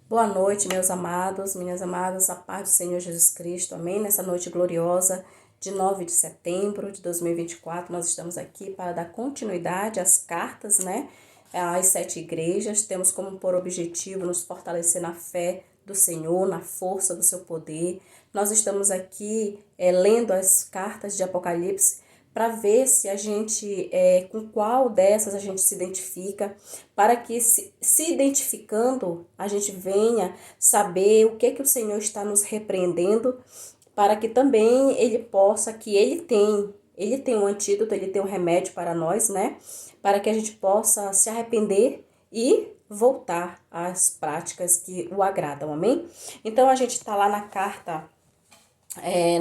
Boa noite, meus amados, minhas amadas, a paz do Senhor Jesus Cristo, amém? Nessa noite gloriosa de 9 de setembro de 2024, nós estamos aqui para dar continuidade às cartas, às 7 igrejas. Temos como por objetivo nos fortalecer na fé do Senhor, na força do seu poder. Nós estamos aqui lendo as cartas de Apocalipse para ver se a gente, com qual dessas a gente se identifica, para que se identificando, a gente venha saber o que o Senhor está nos repreendendo, para que também Ele possa, que Ele tem um antídoto, Ele tem um remédio para nós, para que a gente possa se arrepender e voltar às práticas que o agradam, amém? Então a gente está lá na carta,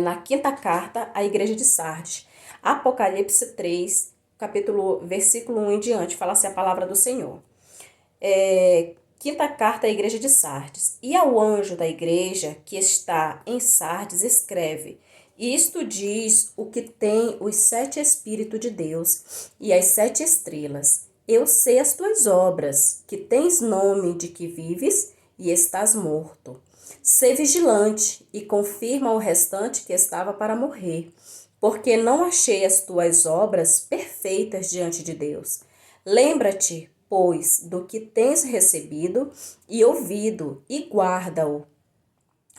na quinta carta à igreja de Sardes. Apocalipse 3, versículo 1 em diante, fala assim a palavra do Senhor. Quinta carta à igreja de Sardes. E ao anjo da igreja que está em Sardes escreve: isto diz o que tem os 7 Espíritos de Deus e as 7 estrelas. Eu sei as tuas obras, que tens nome de que vives e estás morto. Sê vigilante e confirma o restante que estava para morrer, porque não achei as tuas obras perfeitas diante de Deus. Lembra-te, pois, do que tens recebido e ouvido, e guarda-o,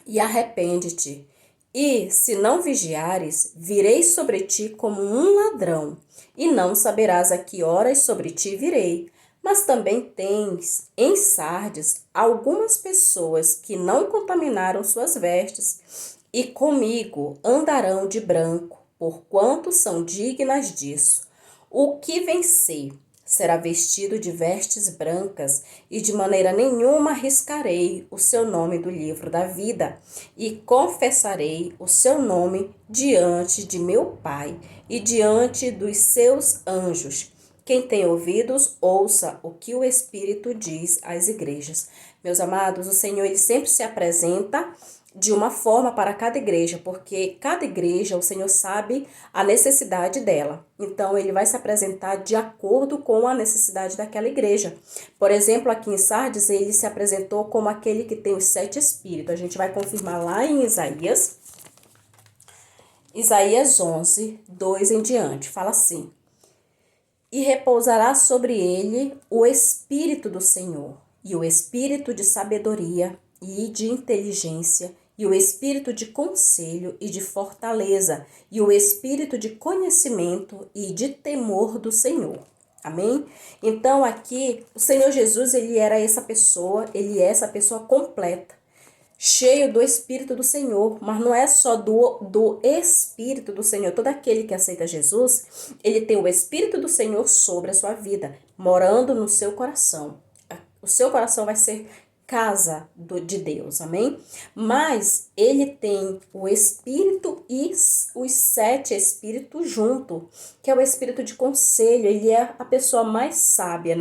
e arrepende-te. E, se não vigiares, virei sobre ti como um ladrão, e não saberás a que horas sobre ti virei. Mas também tens em Sardes algumas pessoas que não contaminaram suas vestes, e comigo andarão de branco, porquanto são dignas disso. O que vencer será vestido de vestes brancas, e de maneira nenhuma arriscarei o seu nome do livro da vida, e confessarei o seu nome diante de meu Pai e diante dos seus anjos. Quem tem ouvidos, ouça o que o Espírito diz às igrejas. Meus amados, o Senhor ele sempre se apresenta de uma forma para cada igreja, porque cada igreja, o Senhor sabe a necessidade dela. Então, ele vai se apresentar de acordo com a necessidade daquela igreja. Por exemplo, aqui em Sardes, ele se apresentou como aquele que tem os 7 Espíritos. A gente vai confirmar lá em Isaías 11, 2 em diante. Fala assim: e repousará sobre ele o Espírito do Senhor, e o Espírito de sabedoria e de inteligência, e o Espírito de conselho e de fortaleza, e o Espírito de conhecimento e de temor do Senhor. Amém? Então aqui, o Senhor Jesus, ele é essa pessoa completa, cheio do Espírito do Senhor, mas não é só do Espírito do Senhor. Todo aquele que aceita Jesus, ele tem o Espírito do Senhor sobre a sua vida, morando no seu coração. O seu coração vai ser casa de Deus, amém? Mas ele tem o Espírito e os 7 Espíritos junto, que é o Espírito de conselho. Ele é a pessoa mais sábia,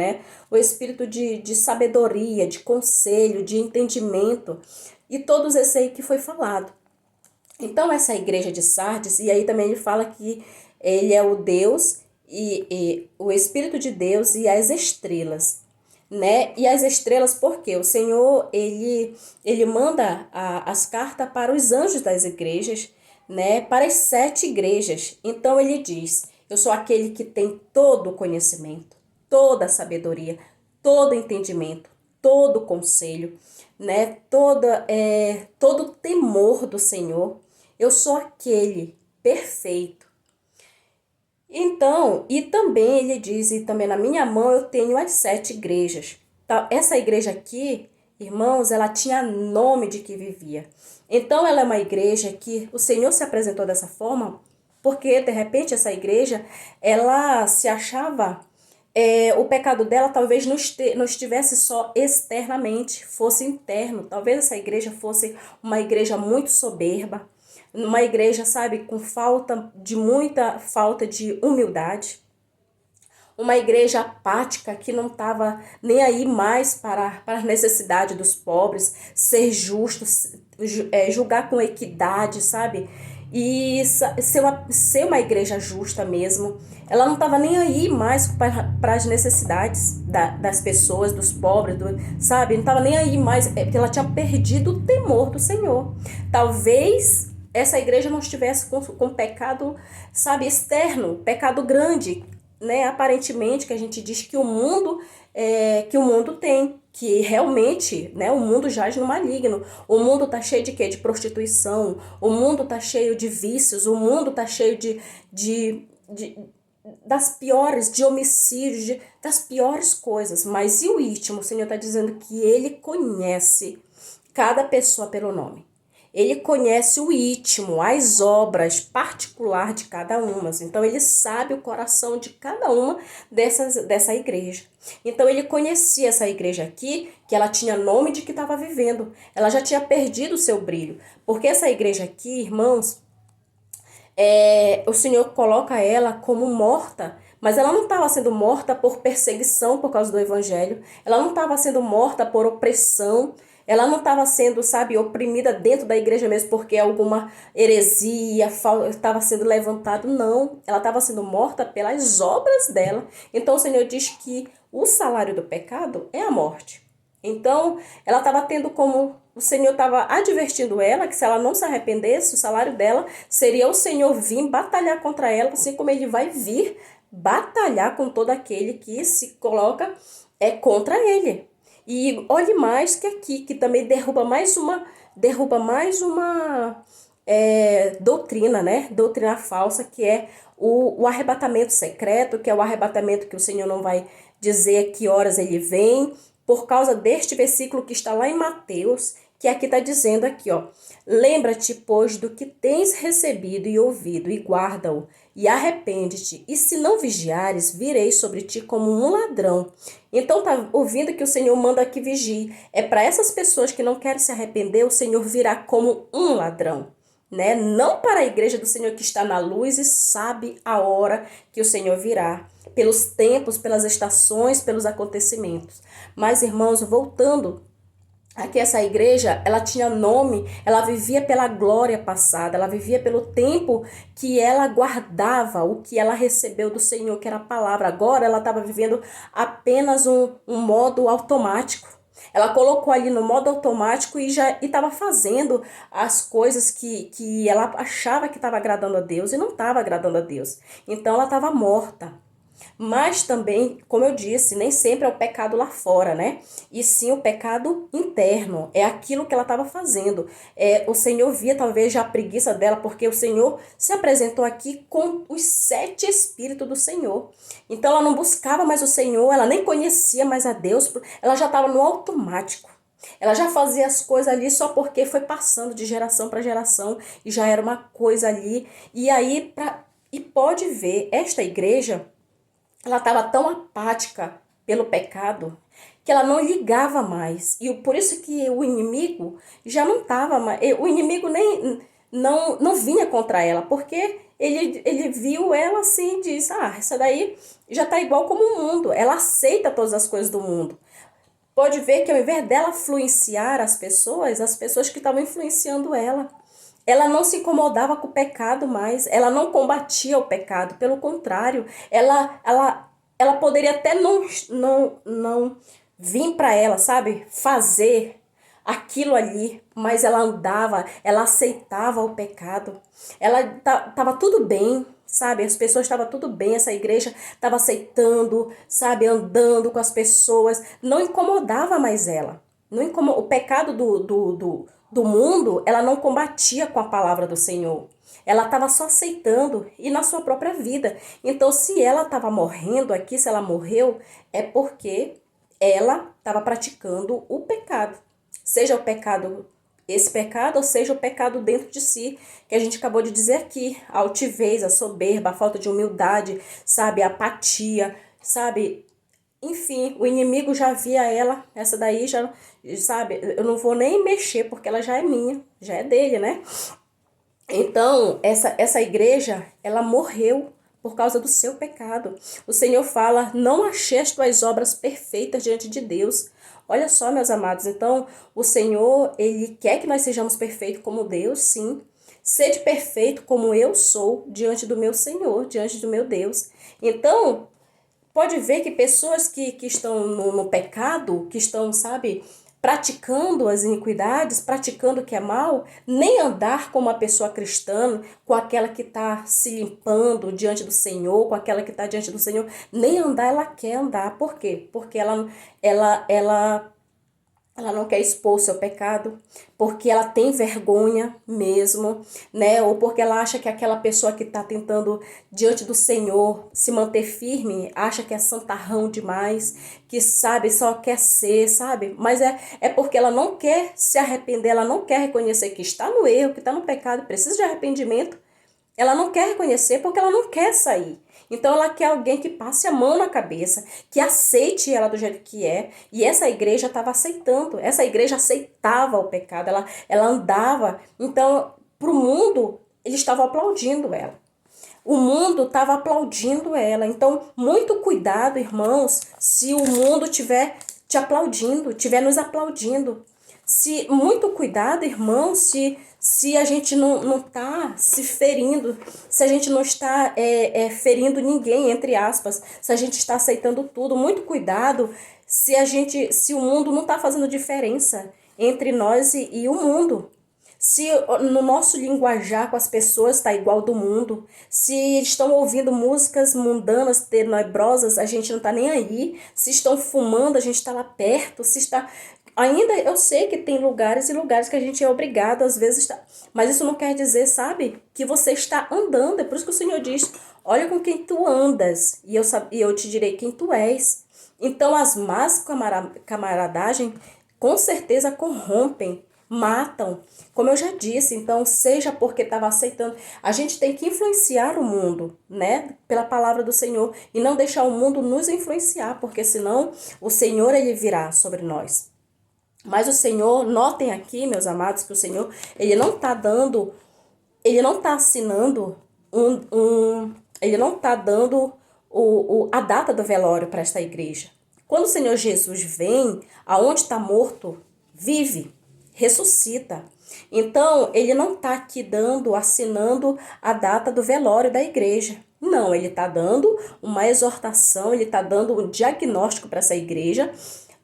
O Espírito de sabedoria, de conselho, de entendimento, e todos esse aí que foi falado. Então, essa igreja de Sardes, e aí também ele fala que ele é o Deus e o Espírito de Deus e as estrelas, E as estrelas, porque o Senhor, ele manda as cartas para os anjos das igrejas, Para as 7 igrejas. Então, ele diz: eu sou aquele que tem todo o conhecimento, toda a sabedoria, todo o entendimento, todo o conselho, todo o temor do Senhor. Eu sou aquele perfeito. Então, e também ele diz, e também na minha mão eu tenho as 7 igrejas. Tá? Essa igreja aqui, irmãos, ela tinha nome de que vivia. Então, ela é uma igreja que o Senhor se apresentou dessa forma, porque, de repente, essa igreja, ela se achava, o pecado dela talvez não estivesse só externamente, fosse interno. Talvez essa igreja fosse uma igreja muito soberba, uma igreja, sabe, com muita falta de humildade, uma igreja apática que não estava nem aí mais para as necessidades dos pobres, ser justo, julgar com equidade, sabe? e ser uma igreja justa mesmo. Ela não estava nem aí mais para as necessidades das pessoas, dos pobres, sabe? Não estava nem aí mais, porque ela tinha perdido o temor do Senhor. Talvez essa igreja não estivesse com pecado, sabe, externo, pecado grande, né? Aparentemente, que a gente diz que o mundo tem, que realmente, né, o mundo jaz no maligno. O mundo tá cheio de quê? De prostituição. O mundo tá cheio de vícios. O mundo tá cheio de das piores, de homicídios, das piores coisas. Mas e o íntimo? O Senhor está dizendo que Ele conhece cada pessoa pelo nome. Ele conhece o íntimo, as obras particular de cada uma. Então, ele sabe o coração de cada uma dessa igreja. Então, ele conhecia essa igreja aqui, que ela tinha nome de que estava vivendo. Ela já tinha perdido o seu brilho. Porque essa igreja aqui, irmãos, o Senhor coloca ela como morta, mas ela não estava sendo morta por perseguição por causa do evangelho, ela não estava sendo morta por opressão, ela não estava sendo, sabe, oprimida dentro da igreja mesmo porque alguma heresia estava sendo levantado, não, ela estava sendo morta pelas obras dela. Então o Senhor diz que o salário do pecado é a morte. Então, ela estava tendo como o Senhor estava advertindo ela que se ela não se arrependesse, o salário dela seria o Senhor vir batalhar contra ela, assim como ele vai vir batalhar com todo aquele que se coloca contra ele. E olhe mais que aqui, que também derruba mais uma doutrina, né? Doutrina falsa, que é o arrebatamento secreto, que é o arrebatamento que o Senhor não vai dizer a que horas ele vem, por causa deste versículo que está lá em Mateus, que aqui está dizendo aqui, ó, lembra-te, pois, do que tens recebido e ouvido, e guarda-o, e arrepende-te, e se não vigiares, virei sobre ti como um ladrão. Então tá ouvindo que o Senhor manda que vigie. É para essas pessoas que não querem se arrepender, o Senhor virá como um ladrão, né? Não para a igreja do Senhor que está na luz e sabe a hora que o Senhor virá, pelos tempos, pelas estações, pelos acontecimentos. Mas, irmãos, voltando aqui, essa igreja, ela tinha nome, ela vivia pela glória passada, ela vivia pelo tempo que ela guardava, o que ela recebeu do Senhor, que era a palavra. Agora ela estava vivendo apenas um modo automático. Ela colocou ali no modo automático e já estava fazendo as coisas que ela achava que estava agradando a Deus e não estava agradando a Deus. Então ela estava morta. Mas também, como eu disse, nem sempre é o pecado lá fora, né? E sim o pecado interno. É aquilo que ela estava fazendo. O Senhor via talvez já a preguiça dela, porque o Senhor se apresentou aqui com os 7 Espíritos do Senhor. Então ela não buscava mais o Senhor, ela nem conhecia mais a Deus, ela já estava no automático. Ela já fazia as coisas ali só porque foi passando de geração para geração e já era uma coisa ali. E aí, e pode ver, esta igreja, ela estava tão apática pelo pecado que ela não ligava mais. E por isso que o inimigo já não estava mais. O inimigo nem não vinha contra ela, porque ele viu ela assim e disse: ah, essa daí já está igual como o mundo. Ela aceita todas as coisas do mundo. Pode ver que ao invés dela influenciar as pessoas que estavam influenciando ela não se incomodava com o pecado mais, ela não combatia o pecado, pelo contrário, ela poderia até não vir para ela, sabe, fazer aquilo ali, mas ela andava, ela aceitava o pecado, ela tava tudo bem, sabe, as pessoas estavam tudo bem, essa igreja estava aceitando, sabe, andando com as pessoas, não incomodava mais ela, o pecado do mundo, ela não combatia com a palavra do Senhor. Ela estava só aceitando e na sua própria vida. Então, se ela estava morrendo aqui, se ela morreu, é porque ela estava praticando o pecado. Seja o pecado, esse pecado, ou seja o pecado dentro de si, que a gente acabou de dizer aqui. A altivez, a soberba, a falta de humildade, sabe, a apatia, sabe. Enfim, o inimigo já via ela, essa daí já, sabe, eu não vou nem mexer porque ela já é minha, já é dele, né? Então, essa igreja, ela morreu por causa do seu pecado. O Senhor fala: não achei as tuas obras perfeitas diante de Deus. Olha só, meus amados, então o Senhor, ele quer que nós sejamos perfeitos como Deus, sim. Sede perfeito como eu sou diante do meu Senhor, diante do meu Deus. Então, pode ver que pessoas que estão no pecado, que estão, sabe, praticando as iniquidades, praticando o que é mal, nem andar como uma pessoa cristã, com aquela que está se limpando diante do Senhor, com aquela que está diante do Senhor, nem andar ela quer andar. Por quê? Porque ela não quer expor o seu pecado, porque ela tem vergonha mesmo, né? Ou porque ela acha que aquela pessoa que está tentando diante do Senhor se manter firme, acha que é santarrão demais, que sabe, só quer ser, sabe? Mas é porque ela não quer se arrepender, ela não quer reconhecer que está no erro, que está no pecado, precisa de arrependimento. Ela não quer reconhecer porque ela não quer sair. Então ela quer alguém que passe a mão na cabeça, que aceite ela do jeito que é. E essa igreja estava aceitando. Essa igreja aceitava o pecado. Ela andava. Então, para o mundo, eles estavam aplaudindo ela. O mundo estava aplaudindo ela. Então, muito cuidado, irmãos, se o mundo estiver te aplaudindo, estiver nos aplaudindo. Muito cuidado, irmão, se a gente não tá se ferindo, se a gente não está ferindo ninguém, entre aspas, se a gente está aceitando tudo. Muito cuidado se o mundo não está fazendo diferença entre nós e o mundo. Se no nosso linguajar com as pessoas está igual do mundo, se estão ouvindo músicas mundanas, tenebrosas, a gente não está nem aí. Se estão fumando, a gente está lá perto. Se está Ainda eu sei que tem lugares e lugares que a gente é obrigado, às vezes, mas isso não quer dizer, sabe, que você está andando. É por isso que o Senhor diz: olha com quem tu andas, e eu te direi quem tu és. Então, as más camaradagem, com certeza, corrompem, matam. Como eu já disse, então, seja porque estava aceitando. A gente tem que influenciar o mundo, né, pela palavra do Senhor, e não deixar o mundo nos influenciar, porque senão o Senhor, ele virá sobre nós. Mas o Senhor, notem aqui, meus amados, que o Senhor, ele não está dando, ele não está assinando ele não está dando a data do velório para esta igreja. Quando o Senhor Jesus vem, aonde está morto, vive, ressuscita. Então, ele não está aqui assinando a data do velório da igreja. Não, ele está dando uma exortação, ele está dando um diagnóstico para essa igreja,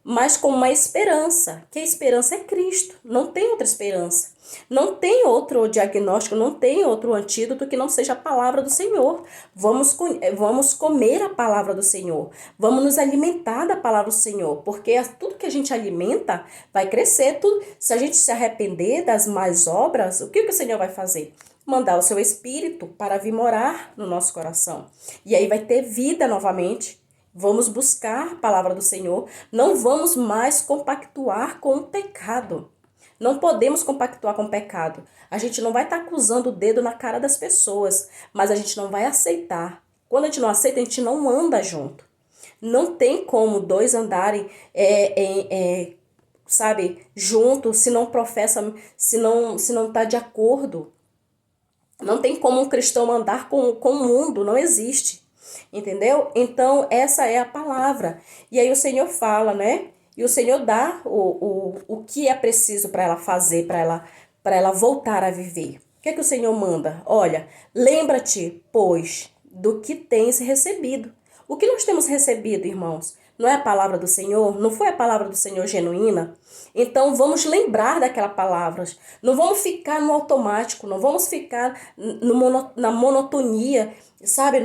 mas com uma esperança, que a esperança é Cristo, não tem outra esperança. Não tem outro diagnóstico, não tem outro antídoto que não seja a palavra do Senhor. Vamos comer a palavra do Senhor, vamos nos alimentar da palavra do Senhor, porque tudo que a gente alimenta vai crescer. Se a gente se arrepender das más obras, o que o Senhor vai fazer? Mandar o seu Espírito para vir morar no nosso coração. E aí vai ter vida novamente. Vamos buscar a palavra do Senhor. Não vamos mais compactuar com o pecado. Não podemos compactuar com o pecado. A gente não vai estar acusando o dedo na cara das pessoas, mas a gente não vai aceitar. Quando a gente não aceita, a gente não anda junto. Não tem como dois andarem, sabe, juntos, se não professa, se não está de acordo. Não tem como um cristão andar com o mundo, não existe. Entendeu? Então, essa é a palavra. E aí o Senhor fala, né? E o Senhor dá o que é preciso para ela fazer, para ela voltar a viver. O que é que o Senhor manda? Olha, lembra-te, pois, do que tens recebido. O que nós temos recebido, irmãos? Não é a palavra do Senhor? Não foi a palavra do Senhor genuína? Então vamos lembrar daquela palavra. Não vamos ficar no automático, não vamos ficar na monotonia, sabe,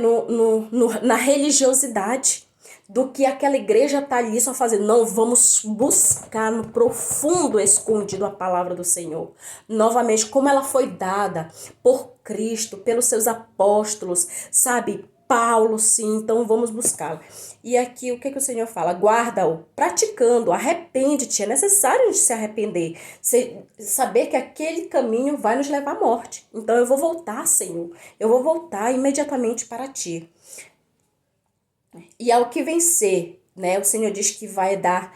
na religiosidade do que aquela igreja está ali só fazendo. Não, vamos buscar no profundo escondido a palavra do Senhor. Novamente, como ela foi dada por Cristo, pelos seus apóstolos, sabe, Paulo, sim, então vamos buscá-la. E aqui o que o Senhor fala? Guarda-o, praticando, arrepende-te. É necessário a gente se arrepender, saber que aquele caminho vai nos levar à morte. Então eu vou voltar, Senhor, eu vou voltar imediatamente para ti. E ao que vencer, né? O Senhor diz que vai dar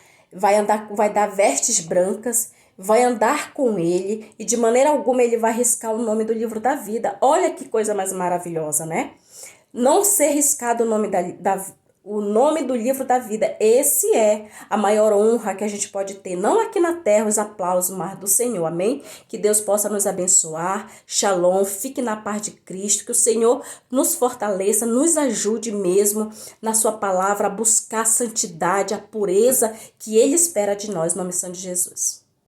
vestes brancas, vai andar com ele e de maneira alguma ele vai riscar o nome do livro da vida. Olha que coisa mais maravilhosa, né? Não ser riscado o nome o nome do livro da vida. Esse é a maior honra que a gente pode ter, não aqui na terra os aplausos, mas do Senhor, amém? Que Deus possa nos abençoar, shalom, fique na paz de Cristo, que o Senhor nos fortaleça, nos ajude mesmo na sua palavra a buscar a santidade, a pureza que Ele espera de nós, no nome de Jesus.